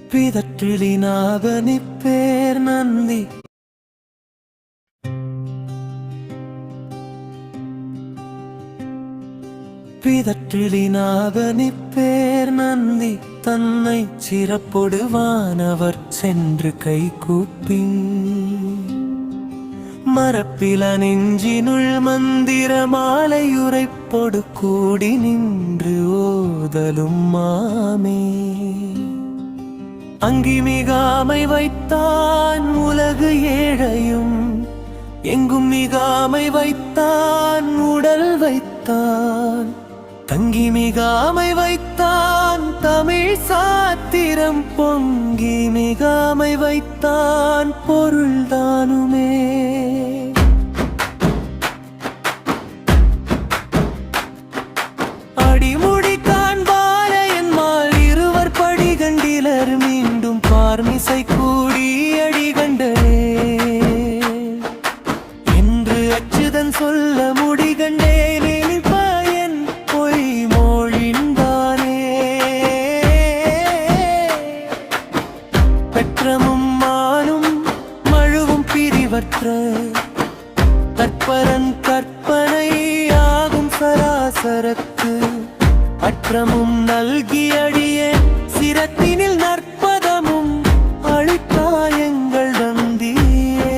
பிதற்றிலினாதனிப்பேர் நந்தி பிதற்றிலினாதனிப்பேர் நந்தி தன்னை சிறப்பொடுவானவர் சென்று கை கூப்பின் மரப்பில நெஞ்சினுள் மந்திர மாலையுரைப்பொடு கூடி நின்று ஓதலும் மாமே அங்கி மிகாமை வைத்தான் உலகு ஏழையும் எங்கும் மிகாமை வைத்தான் உடல் வைத்தான் தங்கி மிகாமை வைத்தான் தமிழ் சாத்திரம் பொங்கி மிகாமை வைத்தான் பொருள்தானுமே அடிமுடி காண்பார என்மால் இருவர் படிகண்டிலர் மீண்டும் பார்மிசை கூடி அடிகண்டனே என்று அச்சுதன் சொல்ல முடிகண்டேனே தற்பரன் கற்பனை ஆகும் சராசரத்து அற்றமும் நல்கி அடிய சிரத்தினில் நற்பதமும் அளித்தாயங்கள் தந்தியே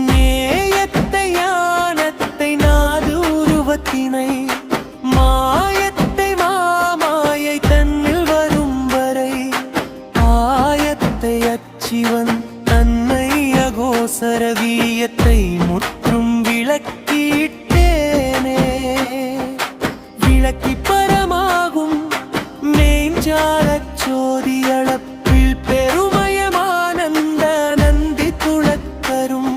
நேயத்தை ஞானத்தை நாது உருவத்தினை மாயத்தை மாமாயை தன்னில் வரும் வரை ஆயத்தை அச்சிவன் சரவீயத்தை முற்றும் விளக்கிட்டேனே விளக்கி பரமாகும் மேஞ்சாரச் சோதி அளப்பில் பெருமயமானந்த நந்தி துளக்கரும்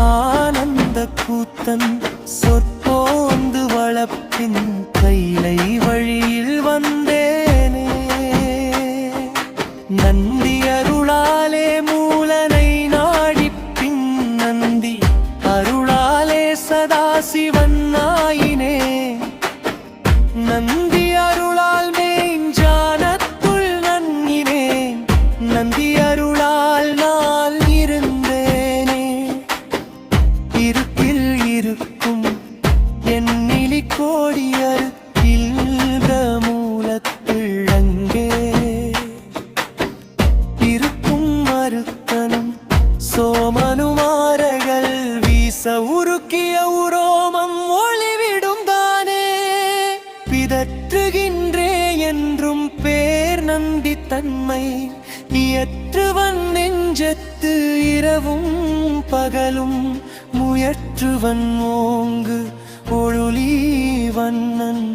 ஆனந்த கூத்தன் சொற்போந்து வளப்பின் கைலை வழியில் வந்தேனே நந்தி அருளாலே மூலனை சிவன் ஆயினே நந்தி அருளால் மேஞ்சானத்துள் நன்னினேன் நந்தி அருளால் நான் இருந்தேனே இருக்கில் இருக்கும் என்னிலி கோடியர் இல்க மூலத்துள் அங்கே இருக்கும் மறுத்தனும் சோமனுமாரகள் வீச உருக்கிய உரோமம் ஒளிவிடும் தானே பிதற்றுகின்றே என்றும் பேர் நந்தி தன்மை இயற்றுவன் நெஞ்சத்து இரவும் பகலும் முயற்றுவன் ஓங்கு ஒழுலி வண்ணன்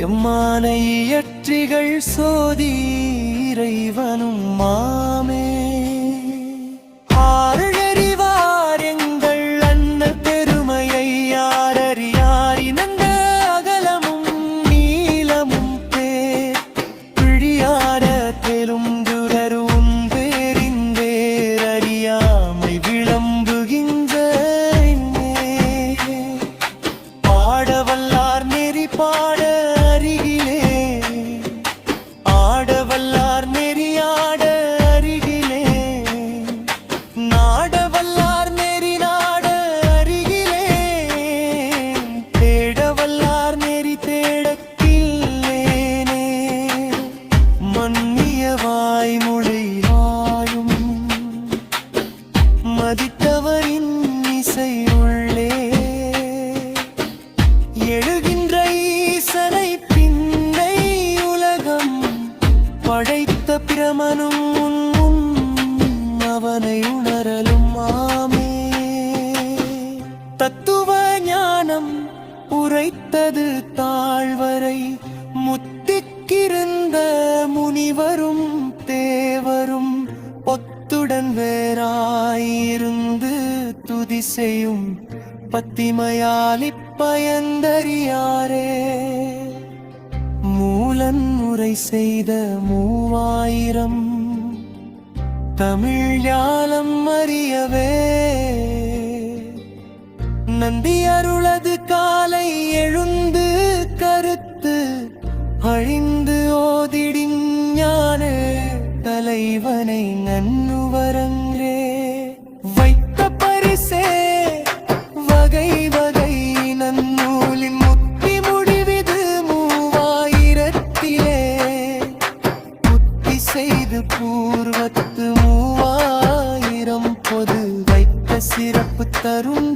எம்மானை இயற்றிகள் சோதி இறைவனும் மாமே மதித்தவரின் இசை உள்ளே எழுகின்ற ஈசனை பின்னை உலகம் படைத்த பிரமனும் அவனை உணரலும் ஆமே தத்துவ ஞானம் உரைத்தது தாழ்வரை முத்திக்கிருந்த முனிவரும் தேவரும் ஒத்துடன் வேறாயிருந்து துதி செய்யும் பத்திமையாலி பயந்தறியாரே மூலன் முறை செய்த 3000 தமிழ் ஞானம் அறியவே நந்தி அருளது காலை எழுந்து கருத்து அழிந்து ஓதிடின் ஞான தன்னை நன்னுவரங்கே வைத்த பரிசே வகை வகை நன்னூலின் முத்தி முடிவிது 3000 புத்தி செய்து பூர்வத்து 3000 பொது வைத்த சிறப்பு தரும்